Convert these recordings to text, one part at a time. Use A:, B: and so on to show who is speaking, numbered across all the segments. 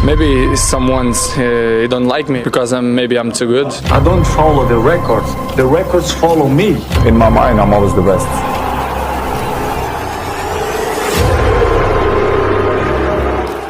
A: Maybe someone's don't like me because maybe I'm too good.
B: I don't follow the records. The records follow me. In my mind, I'm always the best.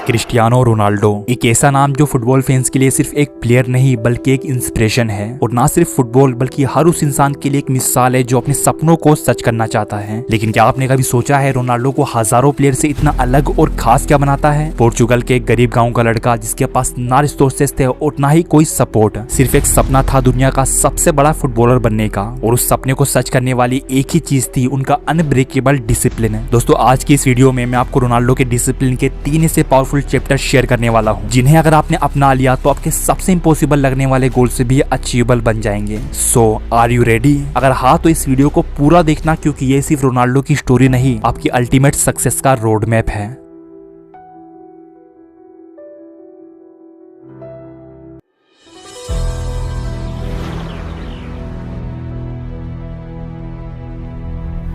C: Cristiano Ronaldo एक ऐसा नाम जो football fans के लिए सिर्फ एक player नहीं बल्कि एक इंस्पिरेशन है, और ना सिर्फ फुटबॉल बल्कि हर उस इंसान के लिए एक मिसाल है जो अपने सपनों को सच करना चाहता है। लेकिन क्या आपने कभी सोचा है रोनाल्डो को हजारों प्लेयर से इतना अलग और खास क्या बनाता है? पोर्चुगल के एक गरीब गाँव का लड़का जिसके पास ना रिसोर्सेस थे और ना ही कोई सपोर्ट, सिर्फ एक सपना था दुनिया का सबसे बड़ा फुटबॉलर बनने का, और उस सपने को सच करने वाली एक ही चीज थी उनका अनब्रेकेबल डिसिप्लिन। दोस्तों आज की इस वीडियो में मैं आपको रोनाल्डो के डिसिप्लिन के 3 ऐसे पावरफुल चैप्टर शेयर करने वाला हूं जिन्हें अगर आपने अपना लिया तो आपके सबसे इम्पॉसिबल लगने वाले गोल से भी अचीवेबल बन जाएंगे। सो आर यू रेडी? अगर हाँ तो इस वीडियो को पूरा देखना, क्योंकि ये सिर्फ रोनाल्डो की स्टोरी नहीं आपकी अल्टीमेट सक्सेस का रोड मैप है।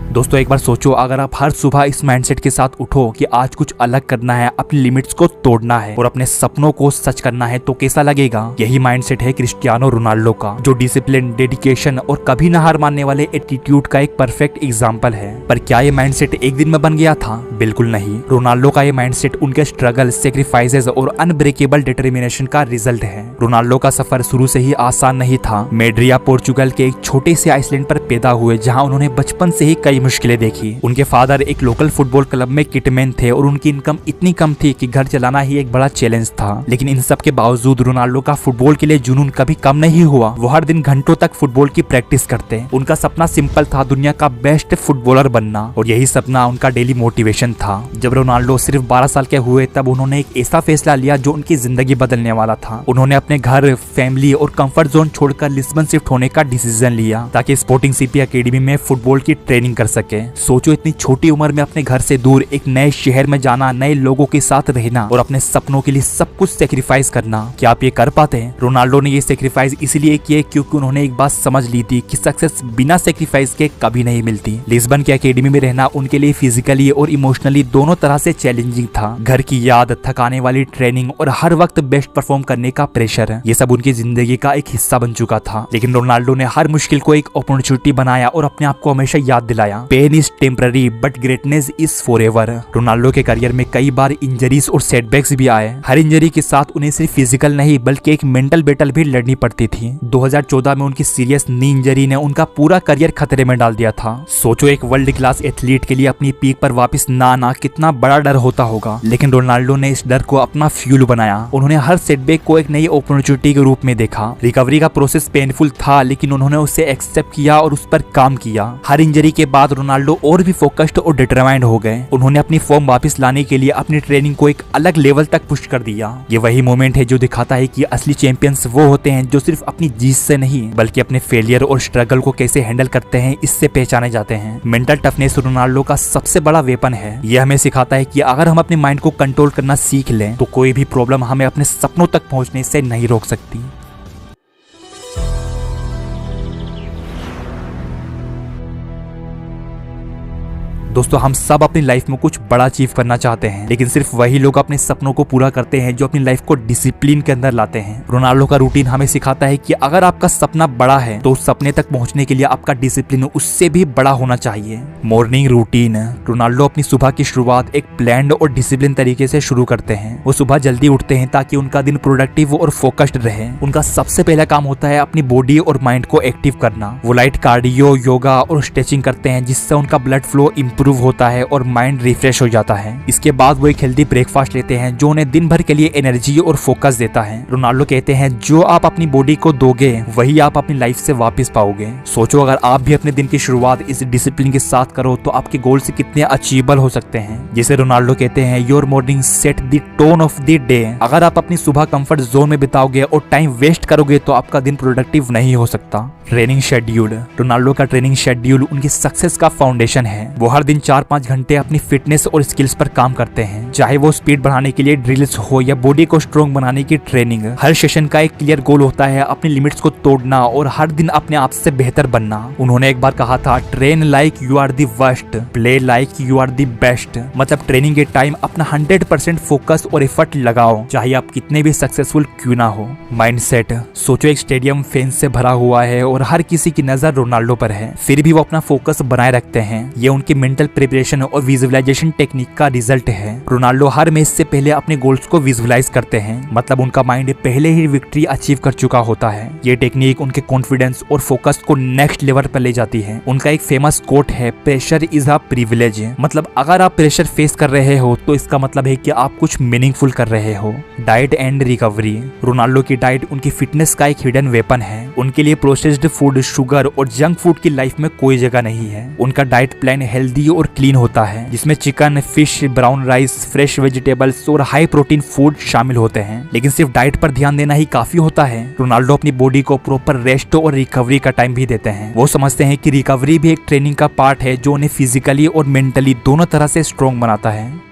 C: दोस्तों एक बार सोचो, अगर आप हर सुबह इस माइंडसेट के साथ उठो कि आज कुछ अलग करना है, अपनी लिमिट्स को तोड़ना है और अपने सपनों को सच करना है, तो कैसा लगेगा? यही माइंडसेट है क्रिस्टियानो रोनाल्डो का, जो डिसिप्लिन, डेडिकेशन और कभी ना हार मानने वाले एटीट्यूड का एक परफेक्ट एग्जाम्पल है। पर क्या ये माइंडसेट एक दिन में बन गया था? बिल्कुल नहीं। रोनाल्डो का ये माइंडसेट उनके स्ट्रगल, सेक्रीफाइसेस और अनब्रेकेबल डिटर्मिनेशन का रिजल्ट है। रोनाल्डो का सफर शुरू से ही आसान नहीं था। मेड्रिया पोर्चुगल के एक छोटे से आइसलैंड पर पैदा हुए, जहाँ उन्होंने बचपन से ही कई मुश्किलें देखी। उनके फादर एक लोकल फुटबॉल क्लब में किटमैन थे और उनकी इनकम इतनी कम थी कि घर चलाना ही एक बड़ा चैलेंज था। लेकिन इन सब के बावजूद रोनाल्डो का फुटबॉल के लिए जुनून कभी कम नहीं हुआ। वो हर दिन घंटों तक फुटबॉल की प्रैक्टिस करते। उनका सपना सिंपल था, दुनिया का बेस्ट फुटबॉलर बनना, और यही सपना उनका डेली मोटिवेशन था। जब रोनाल्डो सिर्फ 12 साल के हुए तब उन्होंने एक ऐसा फैसला लिया जो उनकी जिंदगी बदलने वाला था। उन्होंने अपने घर, फैमिली और कंफर्ट जोन छोड़कर लिस्बन शिफ्ट होने का डिसीजन लिया ताकि स्पोर्टिंग सीपी अकेडमी में फुटबॉल की ट्रेनिंग कर सके। सोचो इतनी छोटी उम्र में अपने घर से दूर एक नए शहर में जाना, नए लोगों के साथ रहना और अपने सपनों के लिए सब कुछ सेक्रीफाइस करना। क्या आप ये कर पाते हैं? रोनाल्डो ने ये सेक्रीफाइस इसलिए किए क्योंकि उन्होंने एक बात समझ ली थी कि सक्सेस बिना सेक्रीफाइस के कभी नहीं मिलती। लिस्बन की अकेडमी में रहना उनके लिए फिजिकली और इमोशनली दोनों तरह से चैलेंजिंग था। घर की याद, थकाने वाली ट्रेनिंग और हर वक्त बेस्ट परफॉर्म करने का प्रेशर, ये सब उनकी जिंदगी का एक हिस्सा बन चुका था। लेकिन रोनाल्डो ने हर मुश्किल को एक अपॉर्चुनिटी बनाया और अपने आप को हमेशा याद दिलाया, pain is temporary but greatness is forever. Ronaldo के करियर में कई बार इंजरीज और सेटबैक्स भी आए। हर इंजरी के साथ उन्हें सिर्फ फिजिकल नहीं बल्कि एक मेंटल बैटल भी लड़नी पड़ती थी। 2014 में उनकी सीरियस नी इंजरी ने उनका पूरा करियर खतरे में डाल दिया था। सोचो एक वर्ल्ड क्लास एथलीट के लिए अपनी पीक पर वापस ना आना कितना बड़ा डर होता होगा। लेकिन रोनाल्डो ने इस डर को अपना फ्यूल बनाया। उन्होंने हर सेटबैक को एक नई अपॉर्चुनिटी के रूप में देखा। रिकवरी का प्रोसेस पेनफुल था, लेकिन उन्होंने उसे एक्सेप्ट किया और उस पर काम किया। हर इंजरी के बाद रोनाल्डो और भी फोकस्ड और डिटरमाइंड हो गए। उन्होंने अपनी फॉर्म वापस लाने के लिए अपनी ट्रेनिंग को एक अलग लेवल तक पुश कर दिया। ये वही मोमेंट है जो दिखाता है कि असली चैंपियंस वो होते हैं जो सिर्फ अपनी जीत से नहीं बल्कि अपने फेलियर और स्ट्रगल को कैसे हैंडल करते हैं इससे पहचाने जाते हैं। मेंटल टफनेस रोनाल्डो का सबसे बड़ा वेपन है। यह हमें सिखाता है कि अगर हम अपने माइंड को कंट्रोल करना सीख लें तो कोई भी प्रॉब्लम हमें अपने सपनों तक पहुंचने से नहीं रोक सकती। दोस्तों हम सब अपनी लाइफ में कुछ बड़ा अचीव करना चाहते हैं, लेकिन सिर्फ वही लोग अपने सपनों को पूरा करते हैं जो अपनी लाइफ को डिसिप्लिन के अंदर लाते हैं। रोनाल्डो का रूटीन हमें सिखाता है कि अगर आपका सपना बड़ा है तो उस सपने तक पहुंचने के लिए आपका डिसिप्लिन उससे भी बड़ा होना चाहिए। Morning routine. रोनाल्डो अपनी सुबह की शुरुआत एक प्लान्ड और डिसिप्लिन तरीके से शुरू करते हैं। वो सुबह जल्दी उठते हैं ताकि उनका दिन प्रोडक्टिव और फोकस्ड रहे। उनका सबसे पहला काम होता है अपनी बॉडी और माइंड को एक्टिव करना। वो लाइट कार्डियो, योगा और स्ट्रेचिंग करते हैं जिससे उनका ब्लड फ्लो इंप्रूव होता है और माइंड रिफ्रेश हो जाता है। इसके बाद वो एक हेल्दी ब्रेकफास्ट लेते हैं जो उन्हें दिन भर के लिए एनर्जी और फोकस देता है। रोनाल्डो कहते हैं जो आप अपनी बॉडी को दोगे वही आप अपनी लाइफ से वापस पाओगे। सोचो अगर आप भी अपने दिन की शुरुआत इस डिसिप्लिन के साथ करो तो आपके गोल से कितने अचीवेबल हो सकते हैं। जैसे रोनाल्डो कहते हैं your morning set the tone of the day. अगर आप अपनी सुबह कंफर्ट जोन में बिताओगे और टाइम वेस्ट करोगे तो आपका दिन प्रोडक्टिव नहीं हो सकता। Training schedule. रोनाल्डो का ट्रेनिंग शेड्यूल उनकी सक्सेस का फाउंडेशन है। वो हर दिन दिन 4-5 घंटे अपनी फिटनेस और स्किल्स पर काम करते हैं, चाहे वो स्पीड बढ़ाने के लिए ड्रिल्स हो या बॉडी को स्ट्रॉन्ग बनाने की ट्रेनिंग। हर सेशन का एक क्लियर गोल होता है, अपनी लिमिट्स को तोड़ना और हर दिन अपने आप से बेहतर बनना। उन्होंने एक बार कहा था, train like you are the worst, play like you are the best. मतलब ट्रेनिंग के टाइम अपना 100% फोकस और एफर्ट लगाओ, चाहे आप कितने भी सक्सेसफुल क्यों ना हो। माइंडसेट, सोचो एक स्टेडियम फैंस से भरा हुआ है और हर किसी की नजर रोनाल्डो पर है, फिर भी वो अपना फोकस बनाए रखते हैं। ये उनकी मेंटल प्रिपरेशन और विजुअलाइजेशन टेक्निक का रिजल्ट है। रोनाल्डो हर मैच से पहले अपने गोल्स को विजुअलाइज करते हैं, मतलब उनका माइंड पहले ही विक्ट्री अचीव कर चुका होता है। ये टेक्निक उनके कॉन्फिडेंस और फोकस को नेक्स्ट लेवल पर ले जाती है। उनका एक फेमस कोट है, प्रेशर इज अ प्रिविलेज। मतलब अगर आप प्रेशर फेस कर रहे हो तो इसका मतलब है कि आप कुछ मीनिंगफुल कर रहे हो। डाइट एंड रिकवरी, रोनाल्डो की डाइट उनकी फिटनेस का एक हिडन वेपन है। उनके लिए प्रोसेस्ड फूड, शुगर और जंक फूड की लाइफ में कोई जगह नहीं है। उनका डाइट प्लान हेल्दी और क्लीन होता है, जिसमें chicken, fish, brown rice, fresh vegetables और हाई प्रोटीन फूड शामिल होते हैं। लेकिन सिर्फ डाइट पर ध्यान देना ही काफी होता है। रोनाल्डो अपनी बॉडी को प्रॉपर रेस्ट और रिकवरी का टाइम भी देते हैं। वो समझते हैं कि रिकवरी भी एक ट्रेनिंग का पार्ट है जो उन्हें फिजिकली और मेंटली दोनों तरह से स्ट्रॉन्ग बनाता है।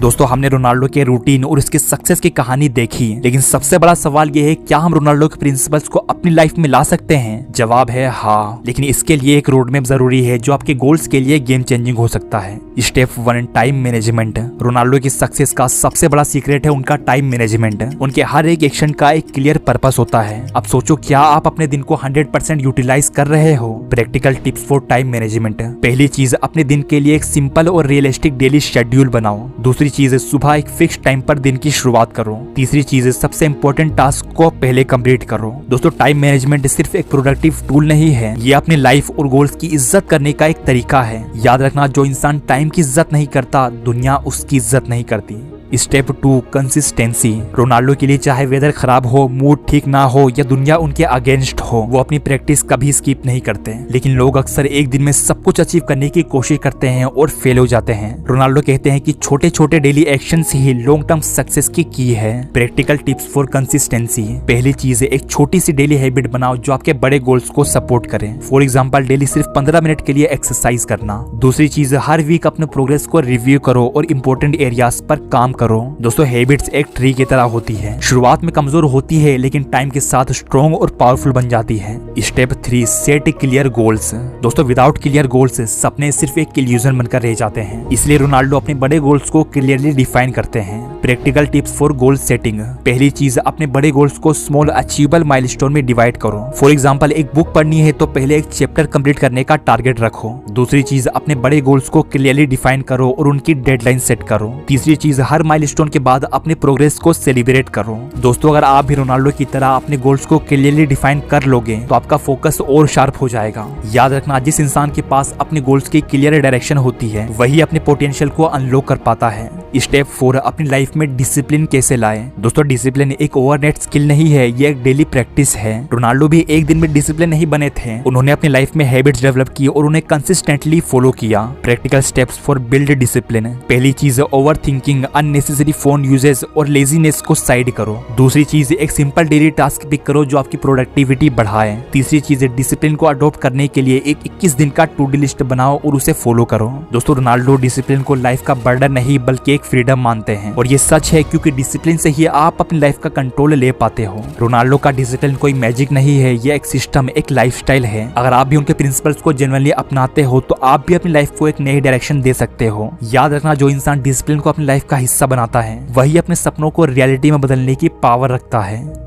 C: दोस्तों, हमने रोनाल्डो के रूटीन और उसके सक्सेस की कहानी देखी, लेकिन सबसे बड़ा सवाल ये है, क्या हम रोनाल्डो के प्रिंसिपल्स को अपनी लाइफ में ला सकते हैं? जवाब है हाँ, लेकिन इसके लिए एक रोड मैप जरूरी है जो आपके गोल्स के लिए गेम चेंजिंग हो सकता है। Step 1, time management. रोनाल्डो की सक्सेस का सबसे बड़ा सीक्रेट है उनका टाइम मैनेजमेंट। उनके हर एक एक्शन का एक क्लियर पर्पस होता है। अब सोचो, क्या आप अपने दिन को 100% यूटिलाइज कर रहे हो? Practical tips for time management. पहली चीज, अपने दिन के लिए एक सिंपल और रियलिस्टिक डेली शेड्यूल बनाओ। दूसरी चीज, सुबह एक फिक्स टाइम पर दिन की शुरुआत करो। तीसरी चीज, सबसे इंपॉर्टेंट टास्क को पहले कंप्लीट करो। दोस्तों, टाइम मैनेजमेंट सिर्फ एक प्रोडक्टिव टूल नहीं है, ये अपने लाइफ और गोल्स की इज्जत करने का एक तरीका है। याद रखना, जो इंसान टाइम की इज्जत नहीं करता, दुनिया उसकी इज्जत नहीं करती। Step 2, consistency. रोनाल्डो के लिए चाहे वेदर खराब हो, मूड ठीक ना हो या दुनिया उनके अगेंस्ट हो, वो अपनी प्रैक्टिस कभी स्किप नहीं करते। लेकिन लोग अक्सर एक दिन में सब कुछ अचीव करने की कोशिश करते हैं और फेल हो जाते हैं। रोनाल्डो कहते हैं कि छोटे छोटे डेली एक्शंस ही लॉन्ग टर्म सक्सेस की है। Practical tips for consistency. पहली चीज है, एक छोटी सी डेली हैबिट बनाओ जो आपके बड़े गोल्स को सपोर्ट करे। फॉर एग्जाम्पल, डेली सिर्फ 15 मिनट के लिए एक्सरसाइज करना। दूसरी चीज, हर वीक अपने प्रोग्रेस को रिव्यू करो और इंपॉर्टेंट एरियाज पर काम करो। दोस्तों, हैबिट्स एक ट्री की तरह होती है, शुरुआत में कमजोर होती है लेकिन टाइम के साथ स्ट्रॉन्ग और पावरफुल बन जाती है। Step 3, set clear goals. दोस्तों, विदाउट क्लियर गोल्स सपने सिर्फ एक इल्यूजन बनकर रह जाते हैं। इसलिए रोनाल्डो अपने बड़े गोल्स को क्लियरली डिफाइन करते हैं। Practical tips for goal setting. पहली चीज, अपने बड़े गोल्स को स्मॉल अचीवेबल माइलस्टोन में डिवाइड करो। फॉर एग्जांपल, एक बुक पढ़नी है तो पहले एक चैप्टर कंप्लीट करने का टारगेट रखो। दूसरी चीज, अपने बड़े गोल्स को क्लियरली डिफाइन करो और उनकी डेडलाइन सेट करो। तीसरी चीज, हर माइलस्टोन के बाद अपने प्रोग्रेस को सेलिब्रेट करो। दोस्तों, अगर आप भी रोनाल्डो की तरह अपने गोल्स को क्लियरली डिफाइन कर लोगे तो आपका फोकस और शार्प हो जाएगा। याद रखना, जिस इंसान के पास अपने गोल्स की क्लियर डायरेक्शन होती है वही अपने पोटेंशियल को अनलॉक कर पाता है। स्टेप 4, अपनी लाइफ में डिसिप्लिन कैसे लाएं। दोस्तों, डिसिप्लिन एक ओवरनाइट स्किल नहीं है, ये एक डेली प्रैक्टिस है। रोनाल्डो भी एक दिन में डिसिप्लिन नहीं बने थे, उन्होंने अपनी लाइफ में हैबिट्स डेवलप की और उन्हें कंसिस्टेंटली फॉलो किया। Practical steps for build discipline. पहली चीज, over thinking, unnecessary phone uses और लेजीनेस को साइड करो। दूसरी चीज, एक सिंपल डेली टास्क पिक करो जो आपकी प्रोडक्टिविटी बढ़ाए। तीसरी चीज, डिसिप्लिन को अडॉप्ट करने के लिए एक 21 दिन का टू डू लिस्ट बनाओ और उसे फॉलो करो। दोस्तों, रोनाल्डो डिसिप्लिन को लाइफ का बर्डन नहीं बल्कि फ्रीडम मानते हैं और ये सच है क्योंकि डिसिप्लिन से ही आप अपनी लाइफ का कंट्रोल ले पाते हो। रोनाल्डो का डिसिप्लिन कोई मैजिक नहीं है, ये एक सिस्टम, एक लाइफस्टाइल है। अगर आप भी उनके प्रिंसिपल्स को जेन्युइनली अपनाते हो तो आप भी अपनी लाइफ को एक नई डायरेक्शन दे सकते हो। याद रखना, जो इंसान डिसिप्लिन को अपनी लाइफ का हिस्सा बनाता है वही अपने सपनों को रियलिटी में बदलने की पावर रखता है।